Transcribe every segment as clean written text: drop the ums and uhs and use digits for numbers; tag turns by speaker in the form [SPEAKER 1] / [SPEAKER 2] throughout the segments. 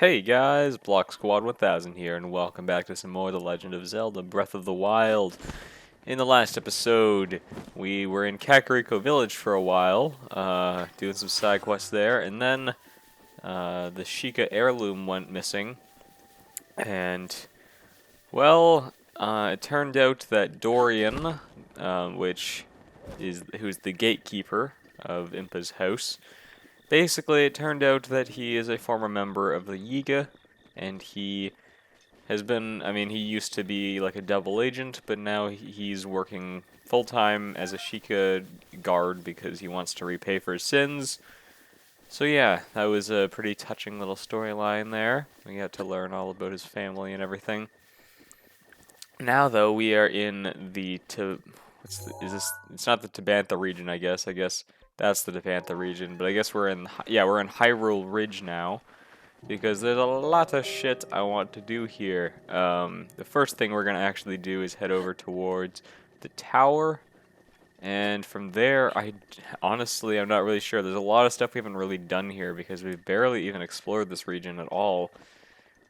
[SPEAKER 1] Hey guys, Block Squad 1000 here, and welcome back to some more The Legend of Zelda Breath of the Wild. In the last episode, we were in Kakariko Village for a while, doing some side quests there, and then the Sheikah heirloom went missing, and, well, it turned out that Dorian, who's the gatekeeper of Impa's house. Basically, it turned out that he is a former member of the Yiga, and he has been, he used to be like a double agent, but now he's working full-time as a Sheikah guard because he wants to repay for his sins. So yeah, that was a pretty touching little storyline there. We got to learn all about his family and everything. Now, though, we are in it's not the Tabantha region, I guess. I guess that's the Tabantha region, but I guess we're in Hyrule Ridge now, because there's a lot of shit I want to do here. The first thing we're gonna actually do is head over towards the tower, and from there, honestly, I'm not really sure. There's a lot of stuff we haven't really done here because we've barely even explored this region at all.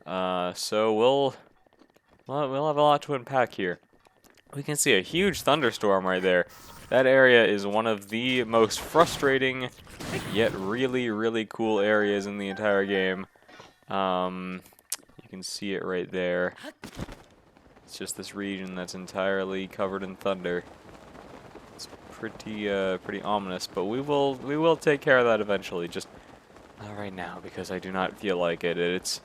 [SPEAKER 1] So we'll have a lot to unpack here. We can see a huge thunderstorm right there. That area is one of the most frustrating, yet really, really cool areas in the entire game. You can see it right there. It's just this region that's entirely covered in thunder. It's pretty ominous, but we will take care of that eventually. Just not right now because I do not feel like it. It's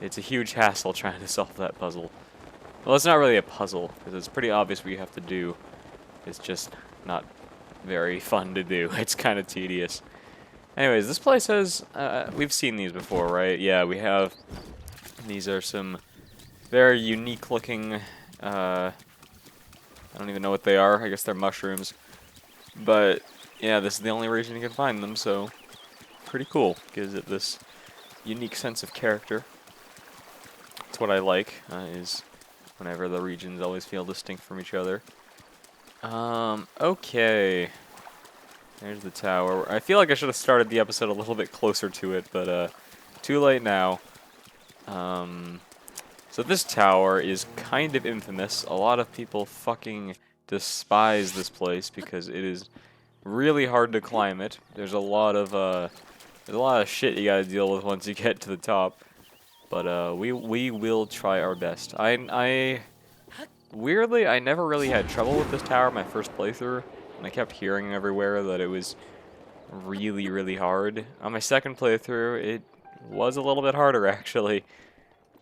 [SPEAKER 1] a huge hassle trying to solve that puzzle. Well, it's not really a puzzle, because it's pretty obvious what you have to do. It's just not very fun to do. It's kind of tedious. Anyways, this place has... we've seen these before, right? Yeah, we have. These are some very unique-looking... I don't even know what they are. I guess they're mushrooms. But, yeah, this is the only region you can find them, so... pretty cool. Gives it this unique sense of character. That's what I like, is... whenever the regions always feel distinct from each other. Okay. There's the tower. I feel like I should have started the episode a little bit closer to it, but, too late now. So this tower is kind of infamous. A lot of people fucking despise this place because it is really hard to climb it. There's a lot of shit you gotta deal with once you get to the top. But we will try our best. Weirdly, I never really had trouble with this tower my first playthrough, and I kept hearing everywhere that it was really, really hard. On my second playthrough, it was a little bit harder, actually.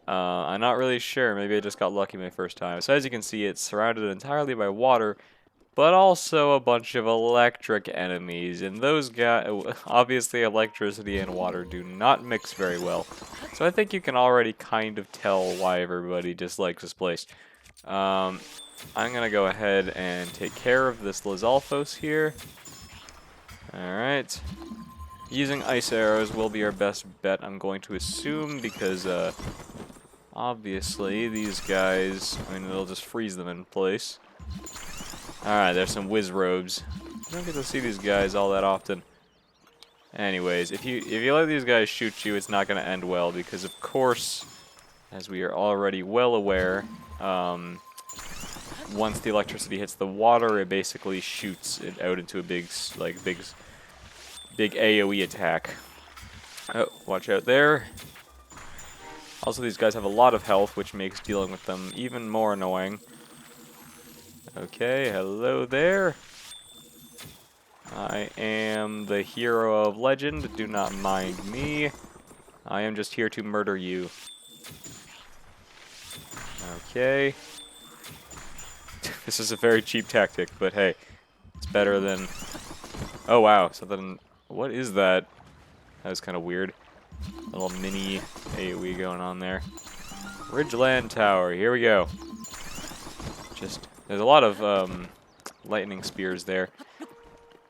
[SPEAKER 1] I'm not really sure. Maybe I just got lucky my first time. So as you can see, it's surrounded entirely by water, but also a bunch of electric enemies, and those guys, obviously electricity and water do not mix very well. So I think you can already kind of tell why everybody dislikes this place. I'm gonna go ahead and take care of this Lizalfos here. Alright. Using ice arrows will be our best bet, I'm going to assume, because, obviously, these guys, it'll just freeze them in place. Alright, there's some whiz robes. You don't get to see these guys all that often. Anyways, if you let these guys shoot you, it's not going to end well, because of course, as we are already well aware, once the electricity hits the water, it basically shoots it out into a big AoE attack. Oh, watch out there. Also, these guys have a lot of health, which makes dealing with them even more annoying. Okay, hello there. I am the hero of legend, do not mind me. I am just here to murder you. Okay. This is a very cheap tactic, but hey, it's better than... Oh wow, something... What is that? That was kind of weird. A little mini AoE going on there. Ridgeland Tower, here we go. There's a lot of lightning spears there.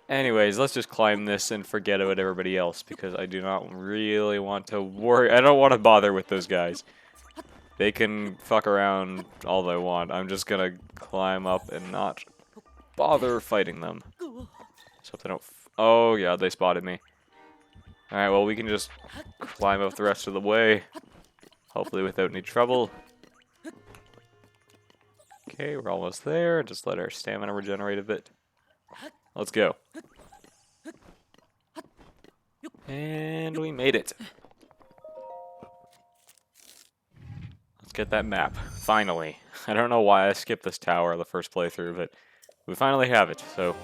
[SPEAKER 1] Anyways, let's just climb this and forget about everybody else, because I do not really want to worry. I don't want to bother with those guys. They can fuck around all they want. I'm just gonna climb up and not bother fighting them. So if they don't... Oh yeah, they spotted me. Alright, well we can just climb up the rest of the way. hopefully without any trouble. Okay, we're almost there. Just let our stamina regenerate a bit. Let's go. And we made it. Let's get that map. Finally. I don't know why I skipped this tower the first playthrough, but we finally have it, so...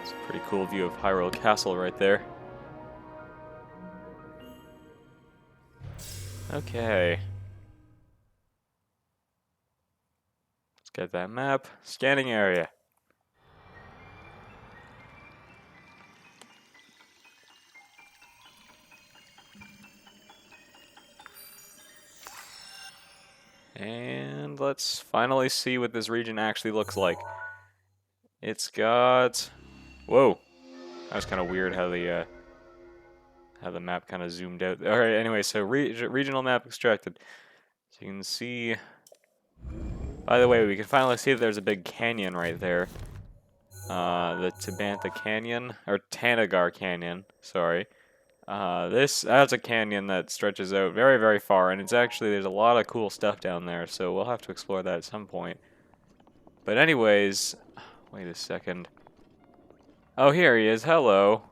[SPEAKER 1] It's a pretty cool view of Hyrule Castle right there. Okay. Let's get that map. Scanning area. And let's finally see what this region actually looks like. It's got... Whoa. That was kind of weird how the map kind of zoomed out. Alright, anyway, so regional map extracted. So you can see... By the way, we can finally see that there's a big canyon right there. The Tabantha Canyon, or Tanagar Canyon, sorry. That's a canyon that stretches out very, very far, and it's actually, there's a lot of cool stuff down there, so we'll have to explore that at some point. But anyways, wait a second. Oh, here he is, hello.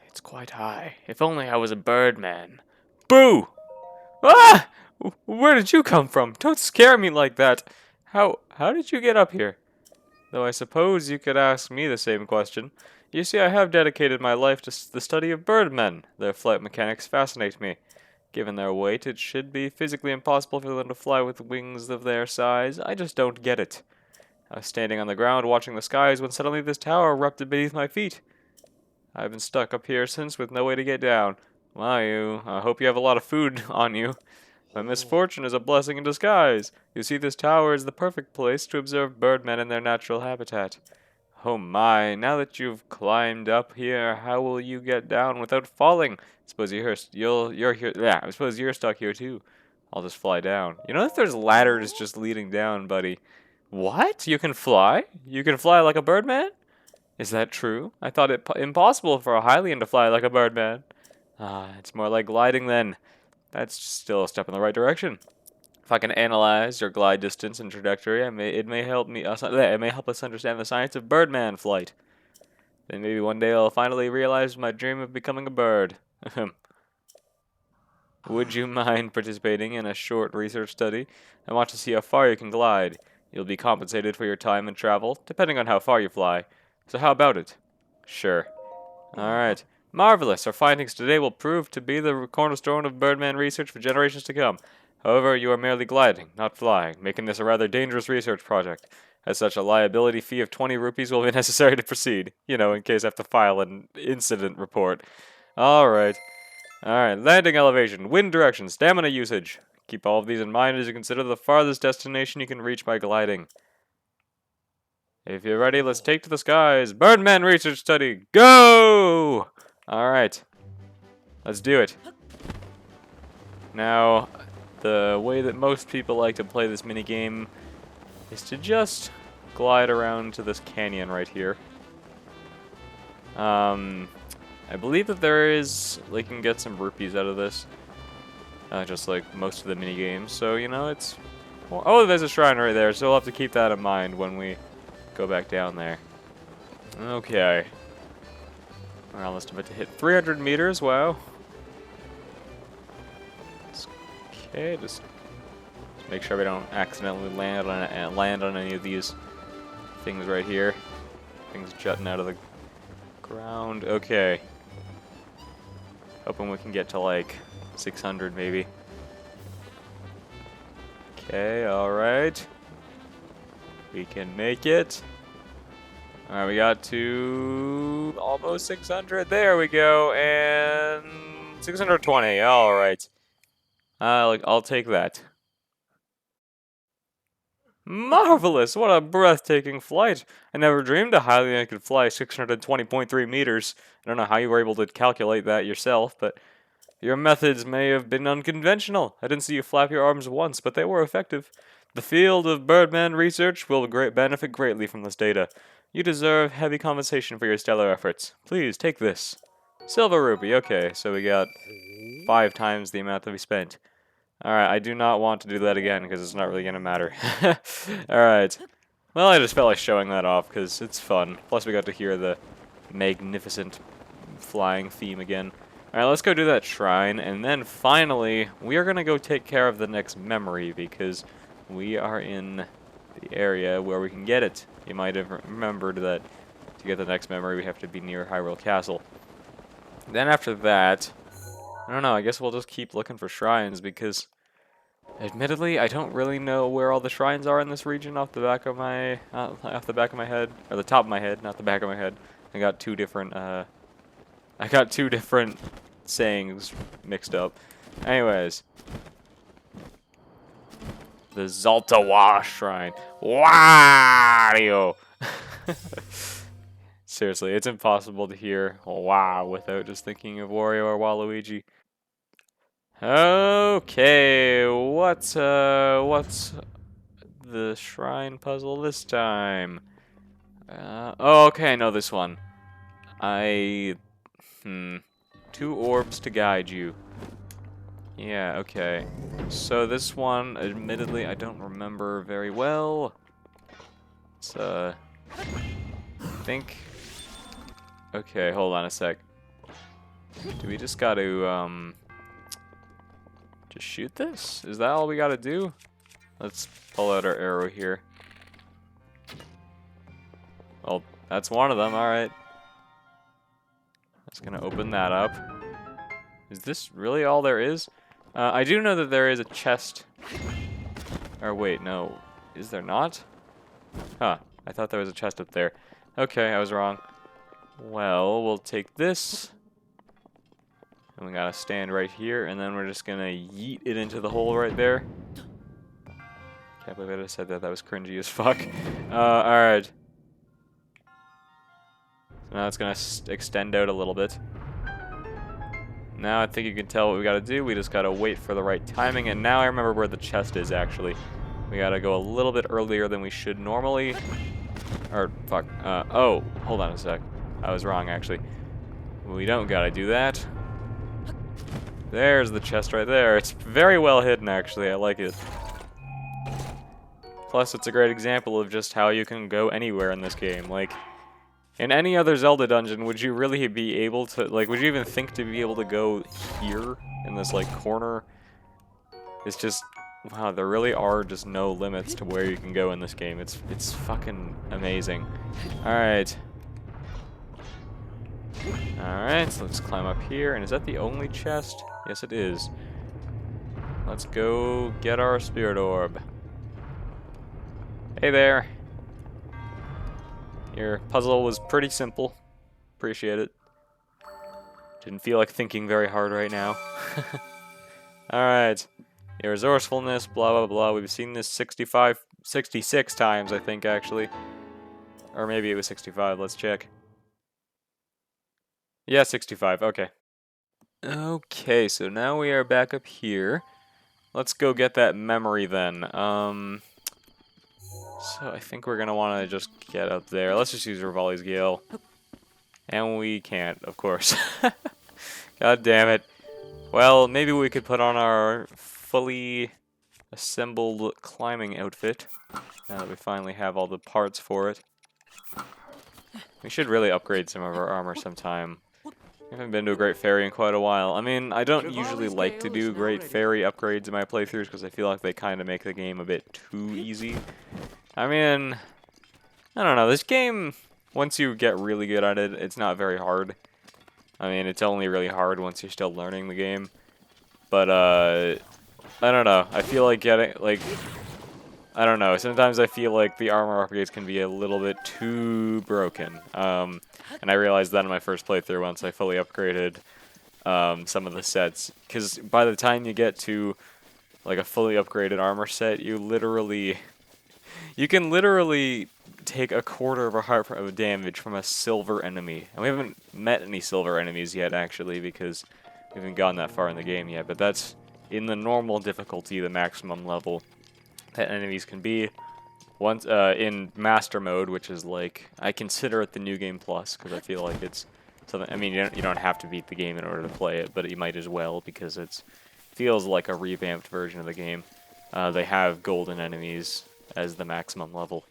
[SPEAKER 1] It's quite high. If only I was a birdman. Boo! Ah! Where did you come from? Don't scare me like that. How did you get up here? Though I suppose you could ask me the same question. You see, I have dedicated my life to the study of birdmen. Their flight mechanics fascinate me. Given their weight, it should be physically impossible for them to fly with wings of their size. I just don't get it. I was standing on the ground watching the skies when suddenly this tower erupted beneath my feet. I've been stuck up here since with no way to get down. Well, I hope you have a lot of food on you. My misfortune is a blessing in disguise. You see, this tower is the perfect place to observe birdmen in their natural habitat. Oh my, now that you've climbed up here, how will you get down without falling? I suppose you're here. Yeah, I suppose you're stuck here too. I'll just fly down. You know that there's ladders just leading down, buddy. What? You can fly? You can fly like a birdman? Is that true? I thought it impossible for a Hylian to fly like a birdman. It's more like gliding then. That's still a step in the right direction. If I can analyze your glide distance and trajectory, it may help us understand the science of birdman flight. Then maybe one day I'll finally realize my dream of becoming a bird. Would you mind participating in a short research study? I want to see how far you can glide. You'll be compensated for your time and travel, depending on how far you fly. So how about it? Sure. Alright. Marvelous! Our findings today will prove to be the cornerstone of birdman research for generations to come. However, you are merely gliding, not flying, making this a rather dangerous research project. As such, a liability fee of 20 rupees will be necessary to proceed. You know, in case I have to file an incident report. Alright. Alright, landing elevation, wind direction, stamina usage. Keep all of these in mind as you consider the farthest destination you can reach by gliding. If you're ready, let's take to the skies. Birdman research study, go! Alright. Let's do it. Now, the way that most people like to play this minigame is to just glide around to this canyon right here. I believe that you can get some rupees out of this. Just like most of the minigames. So, you know, it's... Well, oh, there's a shrine right there, so we'll have to keep that in mind when we go back down there. Okay. We're almost about to hit 300 meters, wow. Okay, just make sure we don't accidentally land on any of these things right here. Things jutting out of the ground. Okay. Hoping we can get to like 600 maybe. Okay, alright. We can make it. Alright, we got to almost 600. There we go. And 620. Alright. I'll take that. Marvelous! What a breathtaking flight! I never dreamed a Hylian could fly 620.3 meters. I don't know how you were able to calculate that yourself, but your methods may have been unconventional. I didn't see you flap your arms once, but they were effective. The field of birdman research will benefit greatly from this data. You deserve heavy compensation for your stellar efforts. Please, take this. Silver rupee, okay, so we got 5 times the amount that we spent. Alright, I do not want to do that again, because it's not really going to matter. Alright. Well, I just felt like showing that off, because it's fun. Plus, we got to hear the magnificent flying theme again. Alright, let's go do that shrine, and then finally, we are going to go take care of the next memory, because we are in the area where we can get it. You might have remembered that to get the next memory, we have to be near Hyrule Castle. Then after that, I don't know, I guess we'll just keep looking for shrines, because admittedly, I don't really know where all the shrines are in this region off the back of my head, or the top of my head, not the back of my head. I got two different sayings mixed up. Anyways, the Zelda Shrine. Wario. Seriously, it's impossible to hear wow without just thinking of Wario or Waluigi. Okay, what's the shrine puzzle this time? Oh, okay, I know this one. 2 orbs to guide you. Yeah, okay. So this one, admittedly, I don't remember very well. It's, I think... Okay, hold on a sec. Do we just gotta, just shoot this? Is that all we gotta do? Let's pull out our arrow here. Well, that's one of them, alright. Just gonna open that up. Is this really all there is? I do know that there is a chest. Or wait, no. Is there not? Huh, I thought there was a chest up there. Okay, I was wrong. Well, we'll take this. And we gotta stand right here, and then we're just gonna yeet it into the hole right there. Can't believe I just said that. That was cringy as fuck. Alright. So now it's gonna extend out a little bit. Now I think you can tell what we gotta do. We just gotta wait for the right timing, and now I remember where the chest is, actually. We gotta go a little bit earlier than we should normally. Or, fuck. Oh, hold on a sec. I was wrong, actually. We don't gotta do that. There's the chest right there. It's very well hidden, actually. I like it. Plus, it's a great example of just how you can go anywhere in this game. Like, in any other Zelda dungeon, would you really be able to, like, would you even think to be able to go here in this, like, corner? It's just, wow, there really are just no limits to where you can go in this game. It's fucking amazing. Alright. Alright, so let's climb up here. And is that the only chest? Yes, it is. Let's go get our spirit orb. Hey there. Your puzzle was pretty simple. Appreciate it. Didn't feel like thinking very hard right now. Alright. Your resourcefulness, blah blah blah. We've seen this 66 times, I think, actually. Or maybe it was 65, let's check. Yeah, 65, okay. Okay, so now we are back up here. Let's go get that memory then. So I think we're gonna want to just get up there. Let's just use Rivali's Gale. And we can't, of course. God damn it. Well, maybe we could put on our fully assembled climbing outfit. Now that we finally have all the parts for it. We should really upgrade some of our armor sometime. I haven't been to a Great Fairy in quite a while. I mean, I don't usually like to do Great Fairy upgrades in my playthroughs because I feel like they kind of make the game a bit too easy. I mean, I don't know. This game, once you get really good at it, it's not very hard. I mean, it's only really hard once you're still learning the game. But, I don't know. I feel like getting, like, I don't know. Sometimes I feel like the armor upgrades can be a little bit too broken. And I realized that in my first playthrough once I fully upgraded some of the sets. Because by the time you get to like a fully upgraded armor set, you can literally take a quarter of a heart of damage from a silver enemy. And we haven't met any silver enemies yet, actually, because we haven't gone that far in the game yet. But that's in the normal difficulty, the maximum level that enemies can be. once in master mode, which is like I consider it the new game plus because I feel like it's something. I mean, you don't have to beat the game in order to play it, but you might as well because it's feels like a revamped version of the game. They have golden enemies as the maximum level,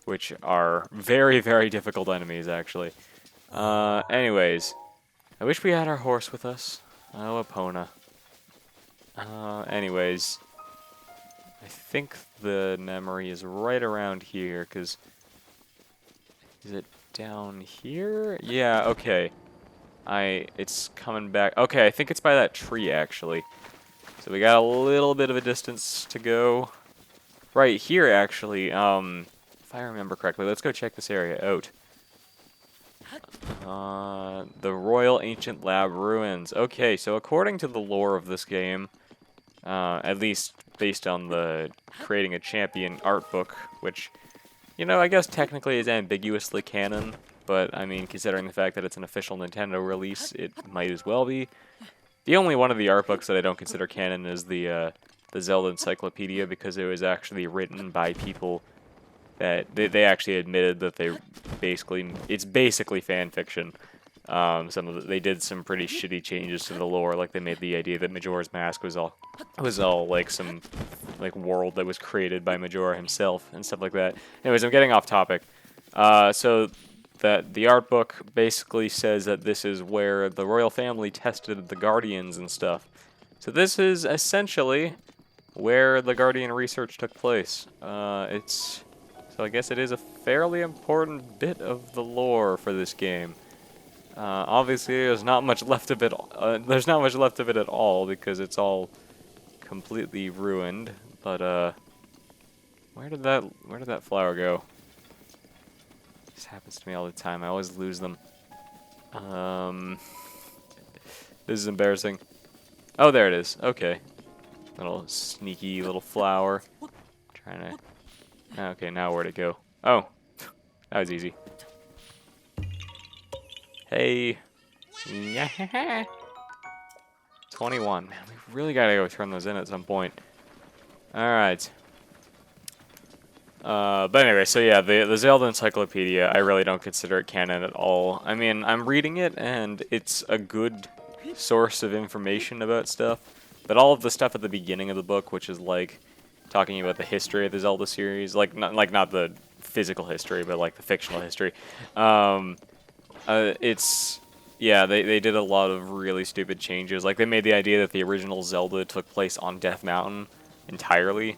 [SPEAKER 1] which are very, very difficult enemies actually. Anyways, I wish we had our horse with us. Oh, Epona. Anyways, I think the memory is right around here, because... Is it down here? Yeah, okay. It's coming back. Okay, I think it's by that tree, actually. So we got a little bit of a distance to go. Right here, actually, if I remember correctly, let's go check this area out. The Royal Ancient Lab Ruins. Okay, so according to the lore of this game, at least based on the creating a champion art book, which, you know, I guess technically is ambiguously canon, but I mean, considering the fact that it's an official Nintendo release, it might as well be. The only one of the art books that I don't consider canon is the Zelda Encyclopedia, because it was actually written by people that they actually admitted that it's basically fan fiction. They did some pretty shitty changes to the lore, like they made the idea that Majora's Mask was all like some like world that was created by Majora himself and stuff like that. Anyways, I'm getting off topic. So that the art book basically says that this is where the royal family tested the Guardians and stuff. So this is essentially where the Guardian research took place. So I guess it is a fairly important bit of the lore for this game. Obviously, there's not much left of it. There's not much left of it at all because it's all completely ruined. But where did that flower go? This happens to me all the time. I always lose them. This is embarrassing. Oh, there it is. Okay, little sneaky little flower. Trying to. Okay, now where'd it go? Oh, that was easy. Hey. Yeah. 21. Man, we really gotta go turn those in at some point. Alright. But anyway, so yeah, the Zelda Encyclopedia, I really don't consider it canon at all. I mean, I'm reading it, and it's a good source of information about stuff, but all of the stuff at the beginning of the book, which is like talking about the history of the Zelda series, like not the physical history, but like the fictional history. Yeah, they did a lot of really stupid changes. Like they made the idea that the original Zelda took place on Death Mountain entirely,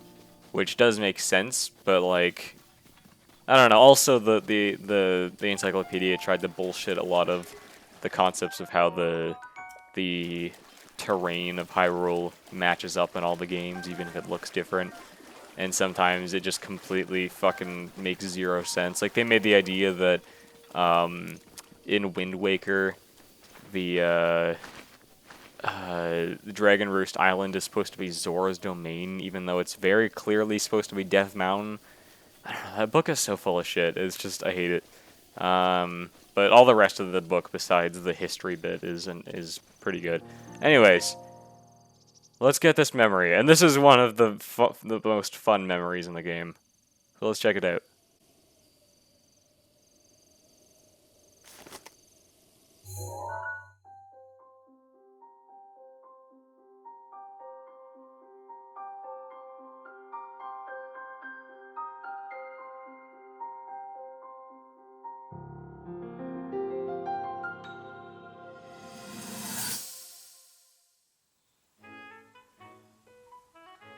[SPEAKER 1] which does make sense, but like I don't know. Also, the encyclopedia tried to bullshit a lot of the concepts of how the terrain of Hyrule matches up in all the games, even if it looks different. And sometimes it just completely fucking makes zero sense. Like, they made the idea that in Wind Waker, the Dragon Roost Island is supposed to be Zora's domain, even though it's very clearly supposed to be Death Mountain. I don't know, that book is so full of shit. It's just, I hate it. But all the rest of the book, besides the history bit, is pretty good. Anyways, let's get this memory. And this is one of the most fun memories in the game. So let's check it out.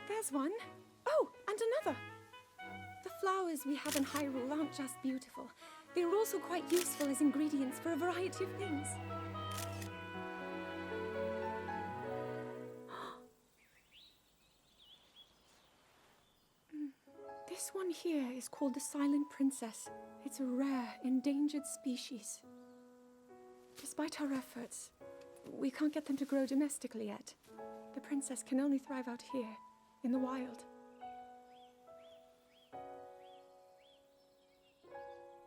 [SPEAKER 2] There's one. Oh, and another. The flowers we have in Hyrule aren't just beautiful. They're also quite useful as ingredients for a variety of things. This one here is called the Silent Princess. It's a rare, endangered species. Despite our efforts, we can't get them to grow domestically yet. The princess can only thrive out here, in the wild.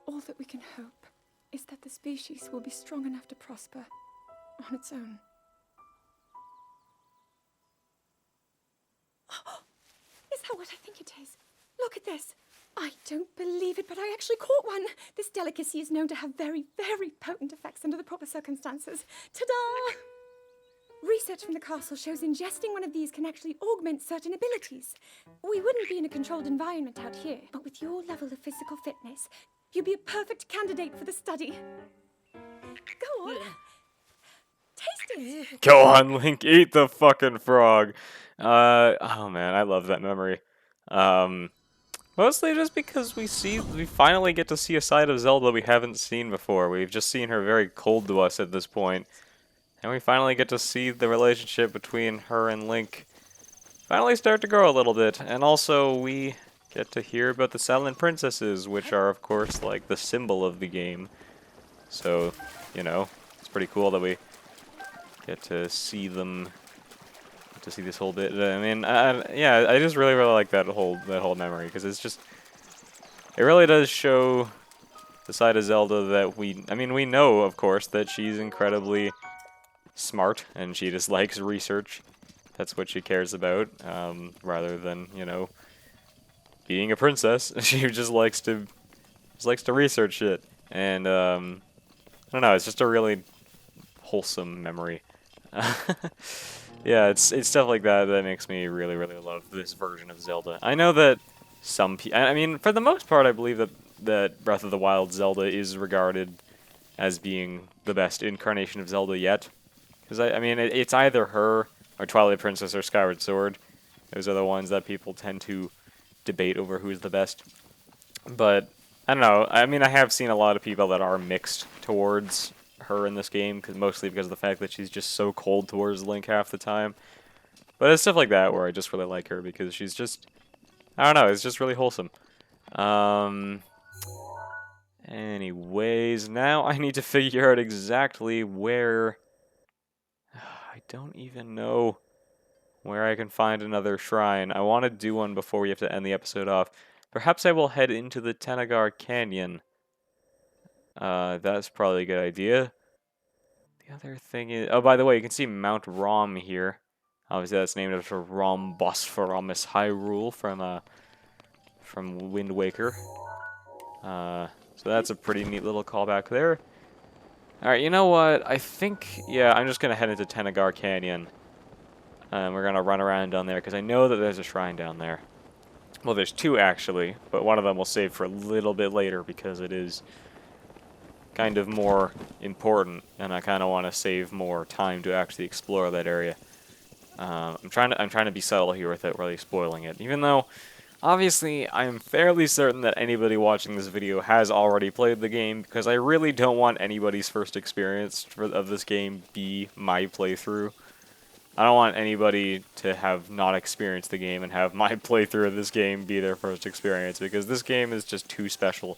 [SPEAKER 2] All that we can hope is that the species will be strong enough to prosper on its own. Is that what I think it is? Look at this. I don't believe it, but I actually caught one. This delicacy is known to have very, very potent effects under the proper circumstances. Ta-da! Research from the castle shows ingesting one of these can actually augment certain abilities. We wouldn't be in a controlled environment out here, but with your level of physical fitness, you'd be a perfect candidate for the study. Go on. Taste it.
[SPEAKER 1] Go on, Link, eat the fucking frog. Oh man, I love that memory. Mostly just because we finally get to see a side of Zelda we haven't seen before. We've just seen her very cold to us at this point. And we finally get to see the relationship between her and Link finally start to grow a little bit. And also, we get to hear about the Silent Princesses, which are, of course, like, the symbol of the game. So, you know, it's pretty cool that we get to see them, to see this whole bit. I mean, yeah, I just really, really like that whole memory, because it's just, it really does show the side of Zelda that we know, of course, that she's incredibly smart, and she just likes research. That's what she cares about, rather than, you know, being a princess. She just likes to research shit. And I don't know, it's just a really wholesome memory. Yeah, it's stuff like that that makes me really, really love this version of Zelda. I know that some people, I mean, for the most part, I believe that Breath of the Wild Zelda is regarded as being the best incarnation of Zelda yet. Because, I mean, it's either her, or Twilight Princess, or Skyward Sword. Those are the ones that people tend to debate over who's the best. But, I don't know, I mean, I have seen a lot of people that are mixed towards her in this game, mostly because of the fact that she's just so cold towards Link half the time. But it's stuff like that where I just really like her, because she's just, I don't know, it's just really wholesome. Anyways, now I need to figure out exactly where... I don't even know where I can find another shrine. I want to do one before we have to end the episode off. Perhaps I will head into the Tenagar Canyon. That's probably a good idea. The other thing is... Oh, by the way, you can see Mount Rom here. Obviously, that's named after Rom Bosphoramus Hyrule from Wind Waker. So that's a pretty neat little callback there. Alright, you know what? I think, yeah, I'm just going to head into Tenagar Canyon. And we're going to run around down there, because I know that there's a shrine down there. Well, there's two, actually, but one of them we'll save for a little bit later, because it is kind of more important, and I kind of want to save more time to actually explore that area. I'm trying to be subtle here without really spoiling it, even though... Obviously, I'm fairly certain that anybody watching this video has already played the game, because I really don't want anybody's first experience of this game be my playthrough. I don't want anybody to have not experienced the game and have my playthrough of this game be their first experience, because this game is just too special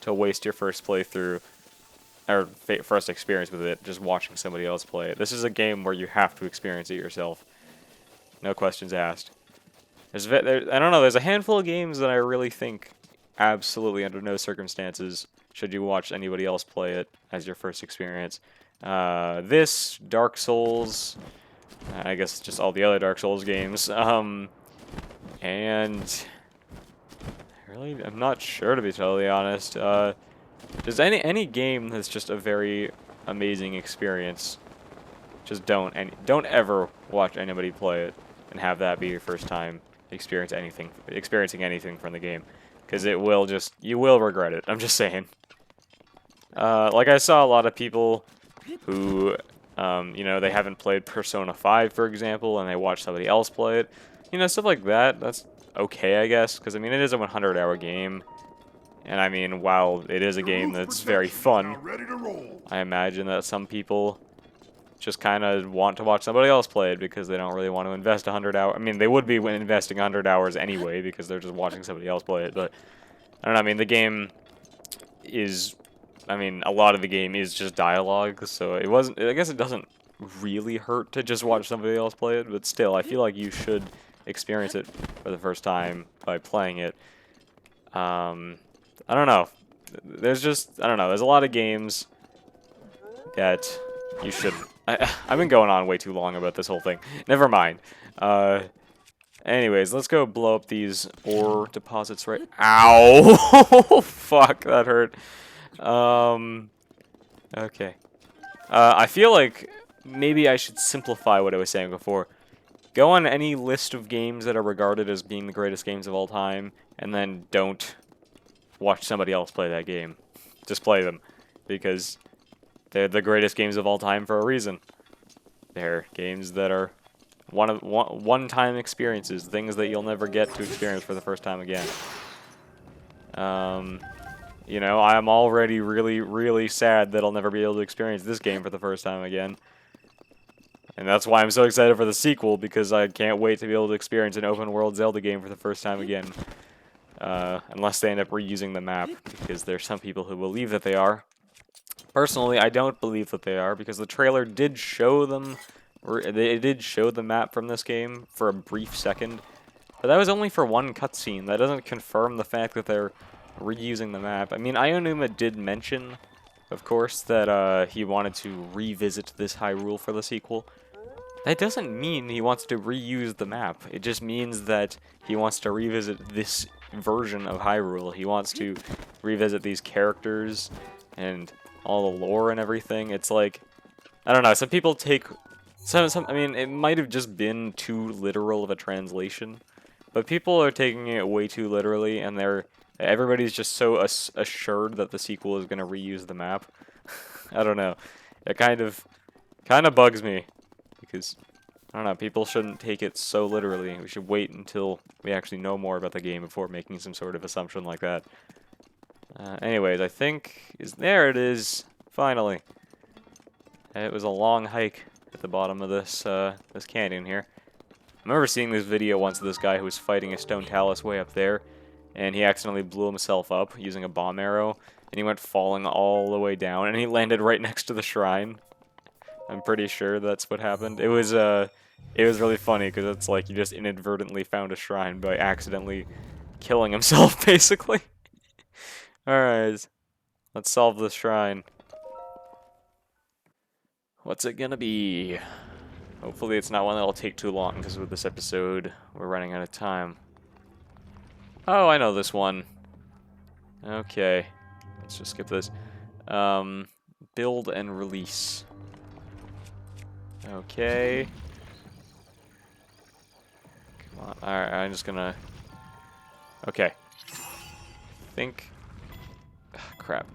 [SPEAKER 1] to waste your first playthrough, or first experience with it, just watching somebody else play it. This is a game where you have to experience it yourself. No questions asked. I don't know, there's a handful of games that I really think absolutely under no circumstances should you watch anybody else play it as your first experience. This, Dark Souls, I guess just all the other Dark Souls games, and really, I'm not sure, to be totally honest. Just any game that's just a very amazing experience, just don't ever watch anybody play it and have that be your first time experiencing anything from the game, because you will regret it. I'm just saying. Like, I saw a lot of people who, you know, they haven't played Persona 5, for example, and they watch somebody else play it. You know, stuff like that, that's okay, I guess, because, I mean, it is a 100-hour game, and, I mean, while it is a game that's very fun, I imagine that some people just kind of want to watch somebody else play it because they don't really want to invest 100 hours. I mean, they would be investing 100 hours anyway because they're just watching somebody else play it, but I don't know, I mean, the game is, I mean, a lot of the game is just dialogue, so I guess it doesn't really hurt to just watch somebody else play it, but still, I feel like you should experience it for the first time by playing it. I don't know. There's just, I don't know, there's a lot of games that you should... I've been going on way too long about this whole thing. Never mind. Anyways, let's go blow up these ore deposits right. Ow! Fuck, that hurt. Okay. I feel like maybe I should simplify what I was saying before. Go on any list of games that are regarded as being the greatest games of all time, and then don't watch somebody else play that game. Just play them, because they're the greatest games of all time for a reason. They're games that are one-time experiences, things that you'll never get to experience for the first time again. You know, I'm already really, really sad that I'll never be able to experience this game for the first time again. And that's why I'm so excited for the sequel, because I can't wait to be able to experience an open-world Zelda game for the first time again. Unless they end up reusing the map, because there's some people who believe that they are. Personally, I don't believe that they are, because the trailer did show them, or they did show the map from this game for a brief second. But that was only for one cutscene. That doesn't confirm the fact that they're reusing the map. I mean, Ionuma did mention, of course, that he wanted to revisit this Hyrule for the sequel. That doesn't mean he wants to reuse the map. It just means that he wants to revisit this version of Hyrule. He wants to revisit these characters and all the lore and everything. It's like, I don't know, some people take... I mean, it might have just been too literal of a translation, but people are taking it way too literally, and everybody's just so assured that the sequel is going to reuse the map. I don't know. It kind of bugs me, because, I don't know, people shouldn't take it so literally. We should wait until we actually know more about the game before making some sort of assumption like that. Anyways, I think... There it is! Finally. It was a long hike at the bottom of this this canyon here. I remember seeing this video once of this guy who was fighting a stone talus way up there, and he accidentally blew himself up using a bomb arrow, and he went falling all the way down, and he landed right next to the shrine. I'm pretty sure that's what happened. It was really funny, because it's like you just inadvertently found a shrine by accidentally killing himself, basically. Alright, let's solve this shrine. What's it gonna be? Hopefully it's not one that'll take too long, because with this episode, we're running out of time. Oh, I know this one. Okay, let's just skip this. Build and release. Okay. Come on, alright, I'm just gonna... Okay. Think... crap.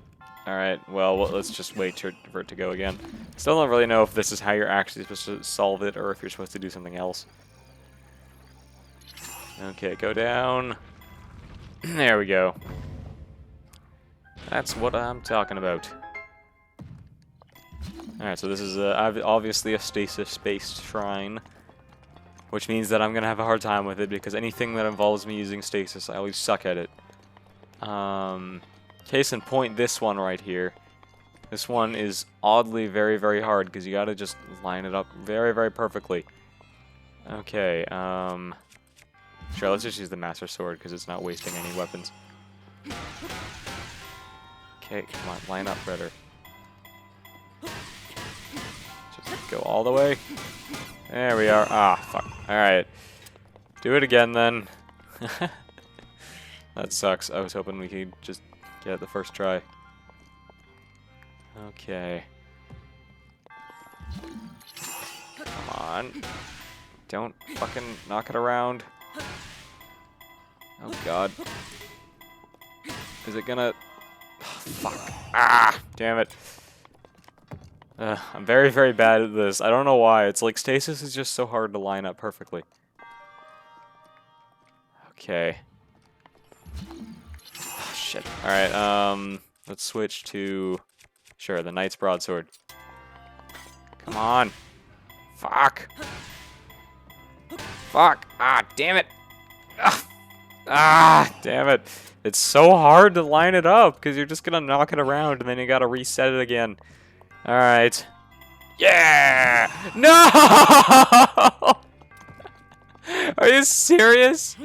[SPEAKER 1] Alright, well, let's just wait for it to go again. Still don't really know if this is how you're actually supposed to solve it, or if you're supposed to do something else. Okay, go down. There we go. That's what I'm talking about. Alright, so this is obviously a stasis-based shrine, which means that I'm going to have a hard time with it, because anything that involves me using stasis, I always suck at it. Case in point, this one right here. This one is oddly very, very hard, because you gotta just line it up very, very perfectly. Okay, sure, let's just use the Master Sword, because it's not wasting any weapons. Okay, come on, line up better. Just go all the way. There we are. Ah, fuck. Alright. Do it again, then. That sucks. I was hoping we could just get it the first try. Okay. Come on. Don't fucking knock it around. Oh god. Is it gonna... Oh, fuck. Ah! Damn it. I'm very, very bad at this. I don't know why. It's like stasis is just so hard to line up perfectly. Okay. Oh, shit. Alright, let's switch to... Sure, the Knight's Broadsword. Come on. Fuck. Fuck. Ah, damn it. Ah, damn it. It's so hard to line it up, because you're just gonna knock it around, and then you gotta reset it again. Alright. Yeah! No! Are you serious?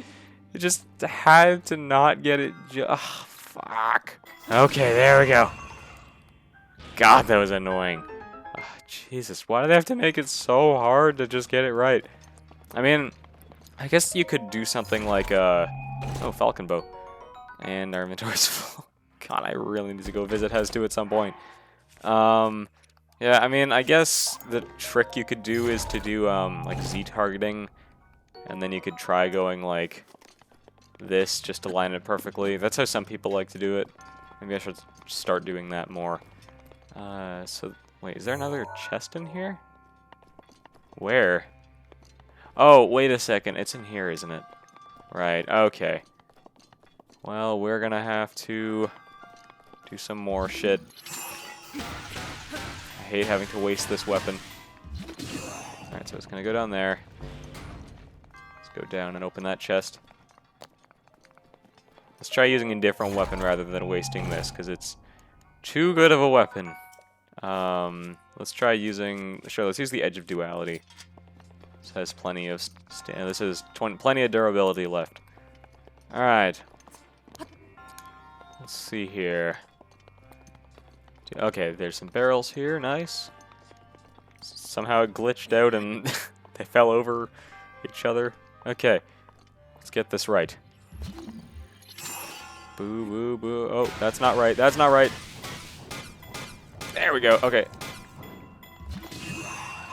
[SPEAKER 1] You just had to not get it. Ugh, fuck. Okay, there we go. God, that was annoying. Oh, Jesus, why do they have to make it so hard to just get it right? I mean, I guess you could do something like, oh, falcon bow. And our inventory's full. God, I really need to go visit Hez 2 at some point. Yeah, I mean, I guess the trick you could do is to do, like, Z-targeting. And then you could try going, like, this just to line it perfectly. That's how some people like to do it. Maybe I should start doing that more. So, wait, is there another chest in here? Where? Oh, wait a second. It's in here, isn't it? Right, okay. Well, we're gonna have to do some more shit. I hate having to waste this weapon. Alright, so it's gonna go down there. Let's go down and open that chest. Let's try using a different weapon rather than wasting this, because it's too good of a weapon. Let's try using... Sure, let's use the Edge of Duality. This has plenty of... This has plenty of durability left. Alright. Let's see here. Okay, there's some barrels here. Nice. Somehow it glitched out and they fell over each other. Okay. Let's get this right. Boo, boo, boo. Oh, that's not right. That's not right. There we go. Okay.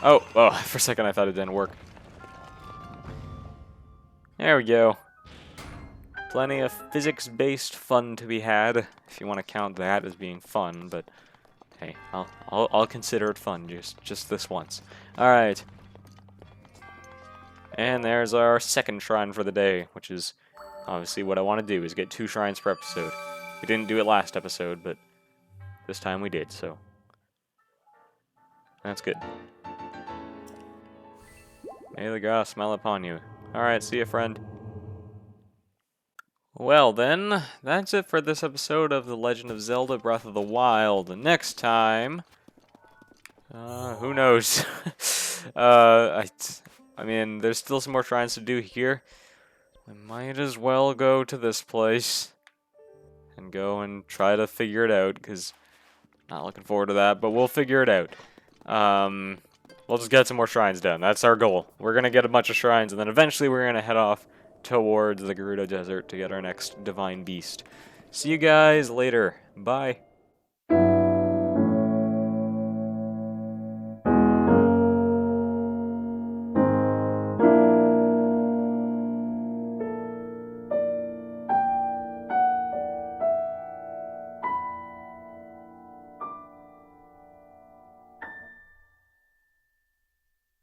[SPEAKER 1] Oh, for a second I thought it didn't work. There we go. Plenty of physics-based fun to be had, if you want to count that as being fun, but hey, I'll consider it fun just this once. All right. And there's our second shrine for the day, which is obviously what I want to do, is get 2 shrines per episode. We didn't do it last episode, but this time we did, so that's good. May the gods smile upon you. Alright, see ya, friend. Well then, that's it for this episode of The Legend of Zelda Breath of the Wild. Next time... who knows? I mean, there's still some more shrines to do here. I might as well go to this place and go and try to figure it out, because not looking forward to that, but we'll figure it out. We'll just get some more shrines done. That's our goal. We're going to get a bunch of shrines, and then eventually we're going to head off towards the Gerudo Desert to get our next Divine Beast. See you guys later. Bye.